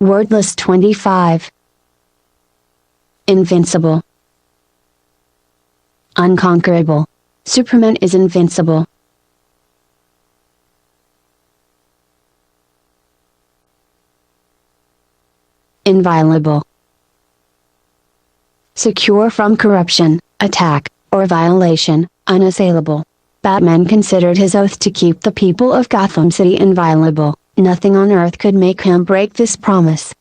Wordless 25. Invincible. Unconquerable. Superman is invincible. Inviolable. Secure from corruption, attack, or violation, unassailable. Batman considered his oath to keep the people of Gotham City inviolable. Nothing on earth could make him break this promise.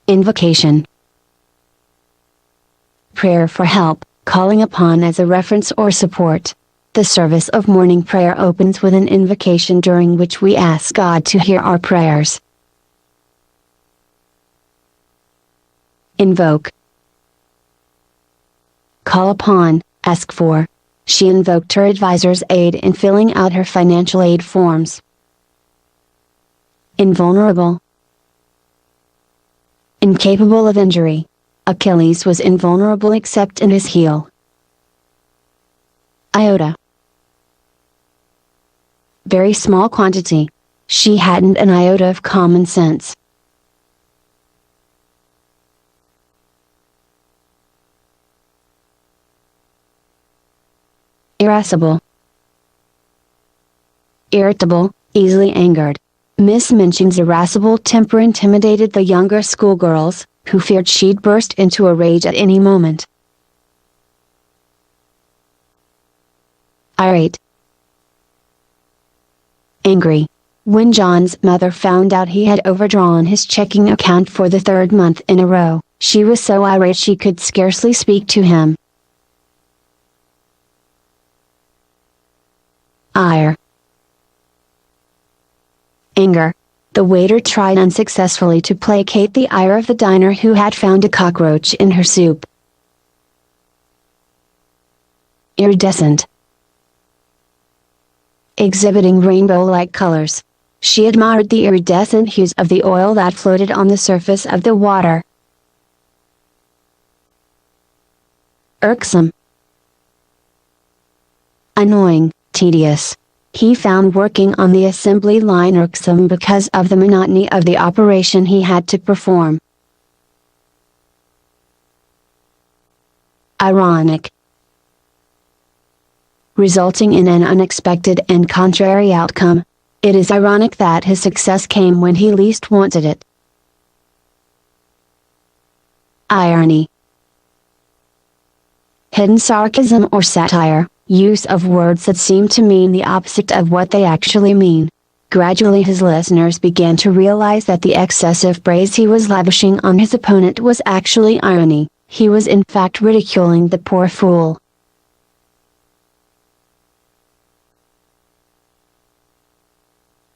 Invocation. Prayer for help, calling upon as a reference or support. The service of morning prayer opens with an invocation during which we ask God to hear our prayers. Invoke. Call upon, ask for. She invoked her advisor's aid in filling out her financial aid forms. Invulnerable. Incapable of injury. Achilles was invulnerable except in his heel. Iota. Very small quantity. She hadn't an iota of common sense. Irascible. Irritable, easily angered. Miss Minchin's irascible temper intimidated the younger schoolgirls, who feared she'd burst into a rage at any moment. Irate. Angry. When John's mother found out he had overdrawn his checking account for the third month in a row, she was so irate she could scarcely speak to him. Ire. Anger. The waiter tried unsuccessfully to placate the ire of the diner who had found a cockroach in her soup. Iridescent. Exhibiting rainbow-like colors. She admired the iridescent hues of the oil that floated on the surface of the water. Irksome. Annoying, tedious. He found working on the assembly line irksome because of the monotony of the operation he had to perform. Ironic. Resulting in an unexpected and contrary outcome. It is ironic that his success came when he least wanted it. Irony. Hidden sarcasm or satire. Use of words that seem to mean the opposite of what they actually mean. Gradually his listeners began to realize that the excessive praise he was lavishing on his opponent was actually irony. He was in fact ridiculing the poor fool.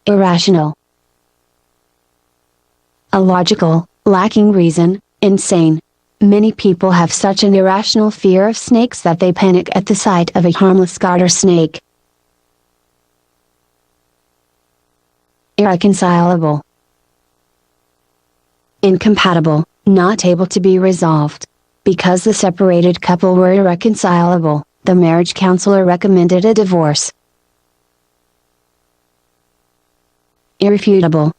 Irrational. Illogical, lacking reason, insane. Many people have such an irrational fear of snakes that they panic at the sight of a harmless garter snake. Irreconcilable. Incompatible, not able to be resolved. Because the separated couple were irreconcilable, the marriage counselor recommended a divorce. Irrefutable.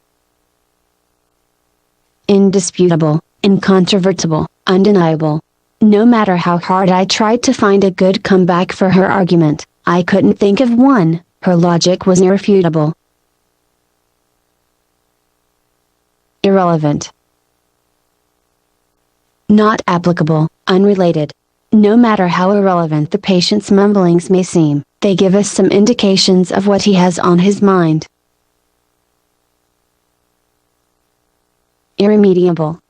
Indisputable, incontrovertible, undeniable. No matter how hard I tried to find a good comeback for her argument, I couldn't think of one. Her logic was irrefutable. Irrelevant. Not applicable, unrelated. No matter how irrelevant the patient's mumblings may seem, they give us some indications of what he has on his mind. Irremediable.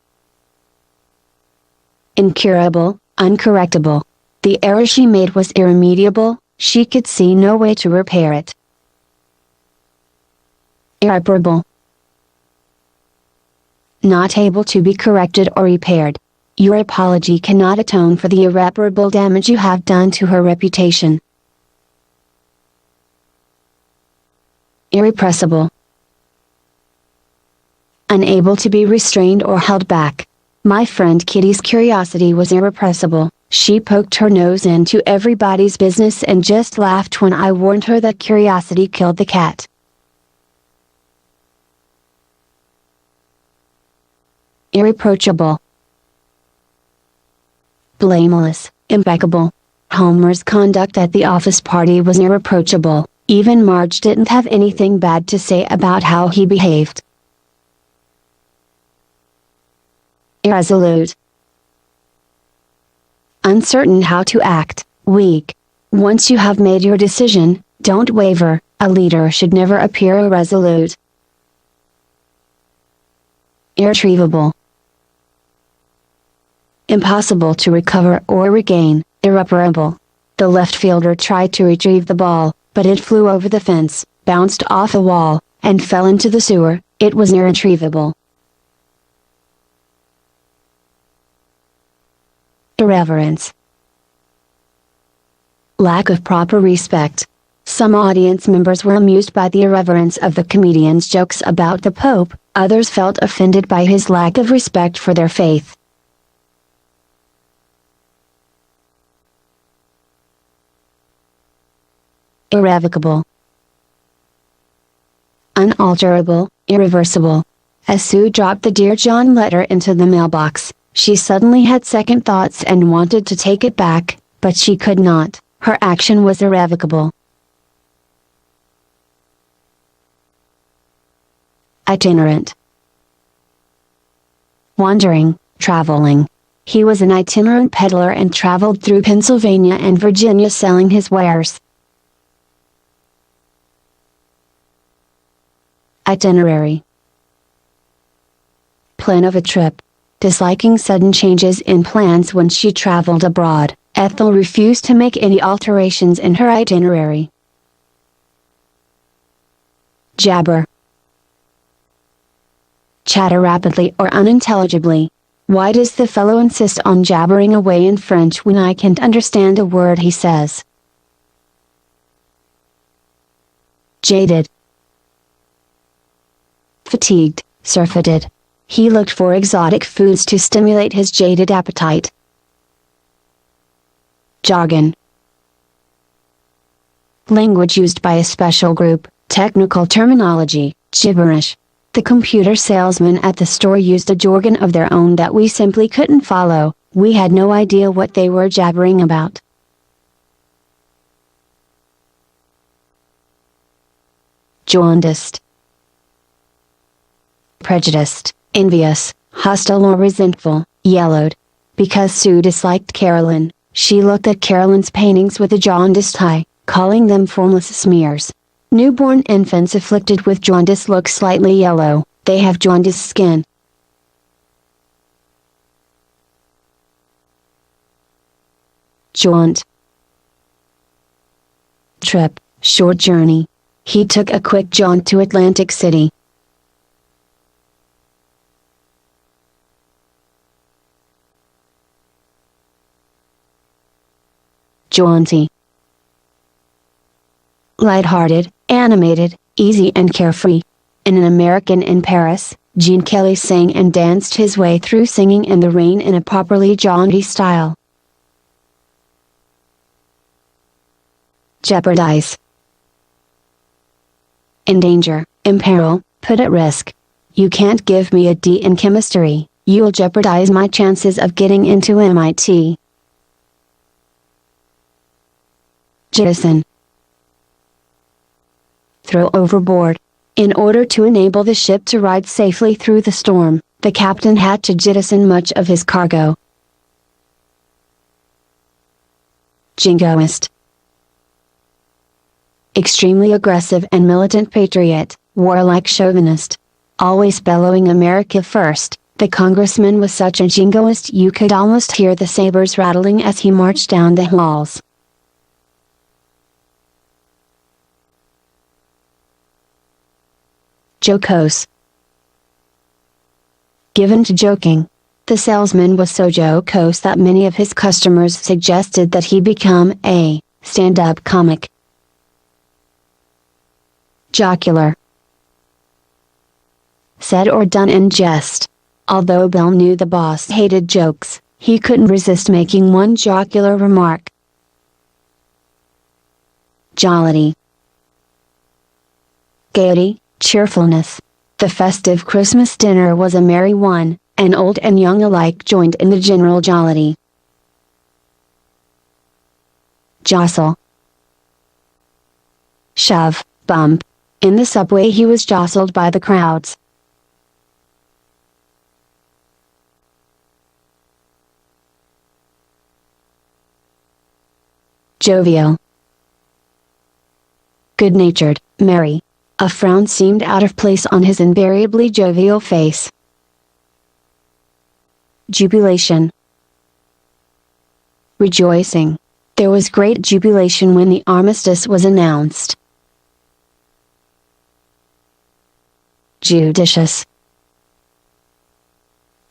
Incurable, uncorrectable. The error she made was irremediable, she could see no way to repair it. Irreparable. Not able to be corrected or repaired. Your apology cannot atone for the irreparable damage you have done to her reputation. Irrepressible. Unable to be restrained or held back. My friend Kitty's curiosity was irrepressible. She poked her nose into everybody's business and just laughed when I warned her that curiosity killed the cat. Irreproachable. Blameless, impeccable. Homer's conduct at the office party was irreproachable. Even Marge didn't have anything bad to say about how he behaved. Irresolute. Uncertain how to act, weak. Once you have made your decision, don't waver. A leader should never appear irresolute. Irretrievable. Impossible to recover or regain, irreparable. The left fielder tried to retrieve the ball, but it flew over the fence, bounced off a wall, and fell into the sewer. It was irretrievable. Irreverence. Lack of proper respect. Some audience members were amused by the irreverence of the comedian's jokes about the Pope, others felt offended by his lack of respect for their faith. Irrevocable. Unalterable, irreversible. As Sue dropped the Dear John letter into the mailbox, she suddenly had second thoughts and wanted to take it back, but she could not. Her action was irrevocable. Itinerant. Wandering, traveling. He was an itinerant peddler and traveled through Pennsylvania and Virginia selling his wares. Itinerary. Plan of a trip. Disliking sudden changes in plans when she traveled abroad, Ethel refused to make any alterations in her itinerary. Jabber. Chatter rapidly or unintelligibly. Why does the fellow insist on jabbering away in French when I can't understand a word he says? Jaded. Fatigued, surfeited. He looked for exotic foods to stimulate his jaded appetite. Jargon. Language used by a special group, technical terminology, gibberish. The computer salesman at the store used a jargon of their own that we simply couldn't follow. We had no idea what they were jabbering about. Jaundiced. Prejudiced, envious, hostile or resentful, yellowed. Because Sue disliked Carolyn, she looked at Carolyn's paintings with a jaundiced eye, calling them formless smears. Newborn infants afflicted with jaundice look slightly yellow, they have jaundiced skin. Jaunt. Trip, short journey. He took a quick jaunt to Atlantic City. Jaunty. Light-hearted, animated, easy and carefree. In An American in Paris, Gene Kelly sang and danced his way through Singing in the Rain in a properly jaunty style. Jeopardize. Endanger, imperil, put at risk. You can't give me a D in chemistry, you'll jeopardize my chances of getting into MIT. Jettison. Throw overboard. In order to enable the ship to ride safely through the storm, the captain had to jettison much of his cargo. Jingoist. Extremely aggressive and militant patriot, warlike chauvinist. Always bellowing America first, the congressman was such a jingoist you could almost hear the sabers rattling as he marched down the halls. Jocose. Given to joking. The salesman was so jocose that many of his customers suggested that he become a stand-up comic. Jocular. Said or done in jest. Although Bill knew the boss hated jokes, he couldn't resist making one jocular remark. Jollity. Gaiety, cheerfulness. The festive Christmas dinner was a merry one, and old and young alike joined in the general jollity. Jostle. Shove, bump. In the subway he was jostled by the crowds. Jovial. Good-natured, merry. A frown seemed out of place on his invariably jovial face. Jubilation. Rejoicing. There was great jubilation when the armistice was announced. Judicious.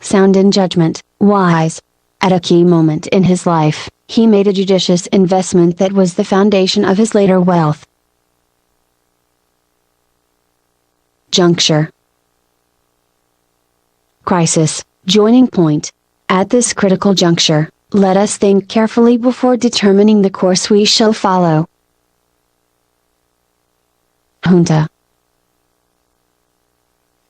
Sound in judgment, wise. At a key moment in his life, he made a judicious investment that was the foundation of his later wealth. Juncture. Crisis, joining point. At this critical juncture, let us think carefully before determining the course we shall follow. Junta.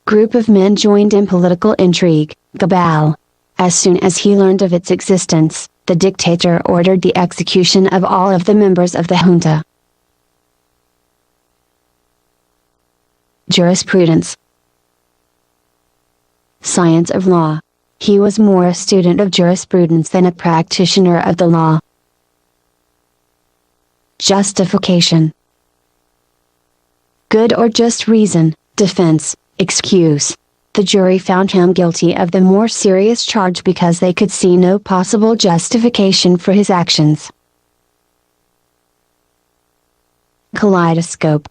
Group of men joined in political intrigue, cabal. As soon as he learned of its existence, the dictator ordered the execution of all of the members of the junta. Jurisprudence. Science of law. He was more a student of jurisprudence than a practitioner of the law. Justification. Good or just reason, defense, excuse. The jury found him guilty of the more serious charge because they could see no possible justification for his actions. Kaleidoscope.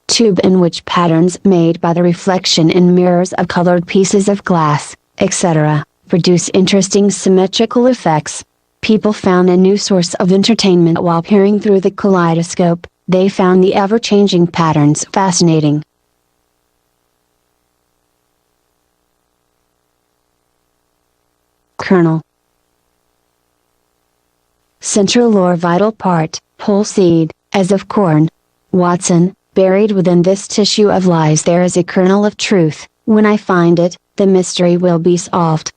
Tube in which patterns made by the reflection in mirrors of colored pieces of glass, etc., produce interesting symmetrical effects. People found a new source of entertainment while peering through the kaleidoscope. They found the ever-changing patterns fascinating. Kernel. Central or vital part, whole seed, as of corn. Watson, buried within this tissue of lies there is a kernel of truth. When I find it, the mystery will be solved.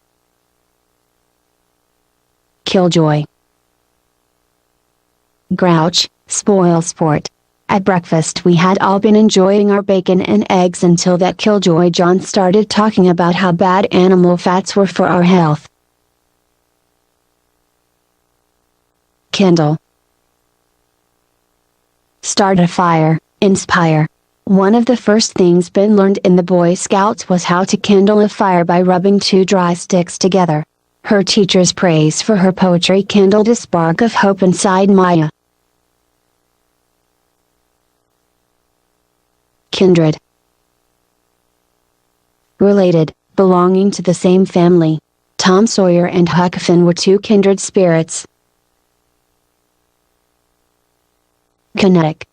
Killjoy. Grouch, spoil sport. At breakfast we had all been enjoying our bacon and eggs until that killjoy John started talking about how bad animal fats were for our health. Kindle. Start a fire, inspire. One of the first things Ben learned in the Boy Scouts was how to kindle a fire by rubbing two dry sticks together. Her teacher's praise for her poetry kindled a spark of hope inside Maya. Kindred. Related, belonging to the same family. Tom Sawyer and Huck Finn were two kindred spirits. Kinetic.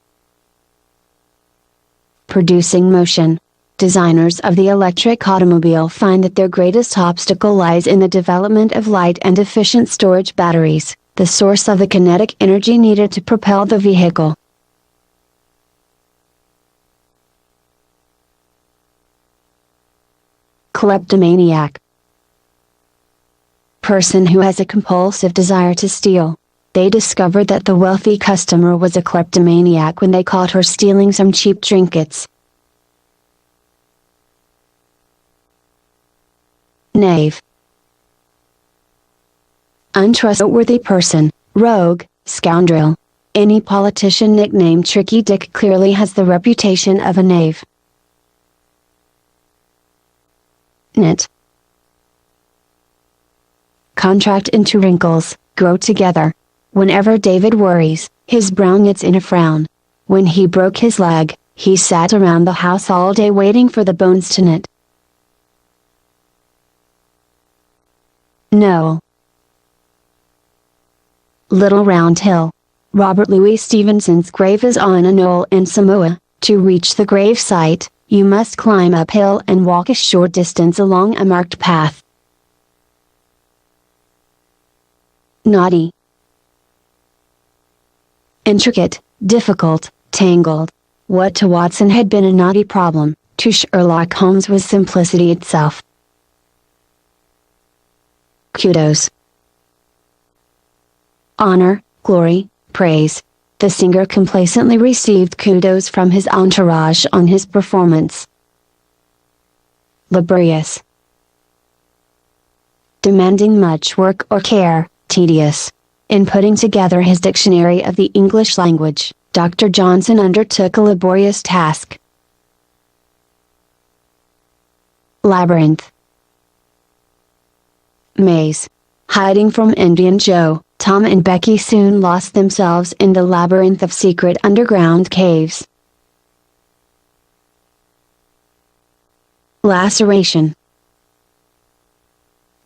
Producing motion. Designers of the electric automobile find that their greatest obstacle lies in the development of light and efficient storage batteries, the source of the kinetic energy needed to propel the vehicle. Kleptomaniac. Person who has a compulsive desire to steal. They discovered that the wealthy customer was a kleptomaniac when they caught her stealing some cheap trinkets. Knave. Untrustworthy person, rogue, scoundrel. Any politician nicknamed Tricky Dick clearly has the reputation of a knave. Knit. Contract into wrinkles, grow together. Whenever David worries, his brow knits in a frown. When he broke his leg, he sat around the house all day waiting for the bones to knit. Noel. Little Round Hill. Robert Louis Stevenson's grave is on a knoll in Samoa. To reach the grave site, you must climb uphill and walk a short distance along a marked path. Naughty. Intricate, difficult, tangled. What to Watson had been a knotty problem, to Sherlock Holmes was simplicity itself. Kudos. Honor, glory, praise. The singer complacently received kudos from his entourage on his performance. Laborious. Demanding much work or care, tedious. In putting together his dictionary of the English language, Dr. Johnson undertook a laborious task. Labyrinth. Maze. Hiding from Indian Joe, Tom and Becky soon lost themselves in the labyrinth of secret underground caves. Laceration.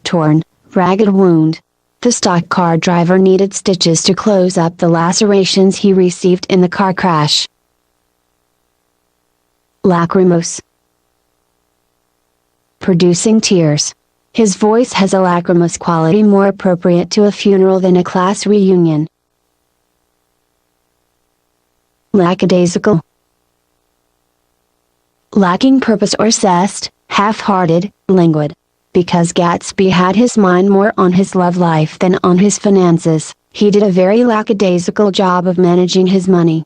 Torn, ragged wound. The stock car driver needed stitches to close up the lacerations he received in the car crash. Lachrymose. Producing tears. His voice has a lachrymose quality more appropriate to a funeral than a class reunion. Lackadaisical. Lacking purpose or zest, half-hearted, languid. Because Gatsby had his mind more on his love life than on his finances, he did a very lackadaisical job of managing his money.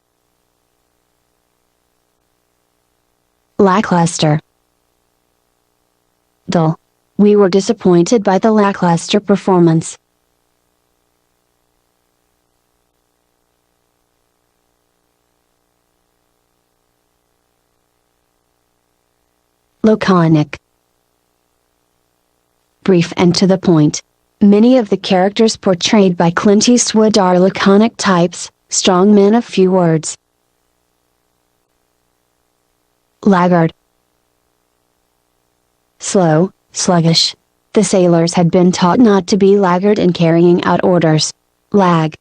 Lackluster. Dull. We were disappointed by the lackluster performance. Laconic. Brief and to the point. Many of the characters portrayed by Clint Eastwood are laconic types, strong men of few words. Laggard. Slow, sluggish. The sailors had been taught not to be laggard in carrying out orders. Lag.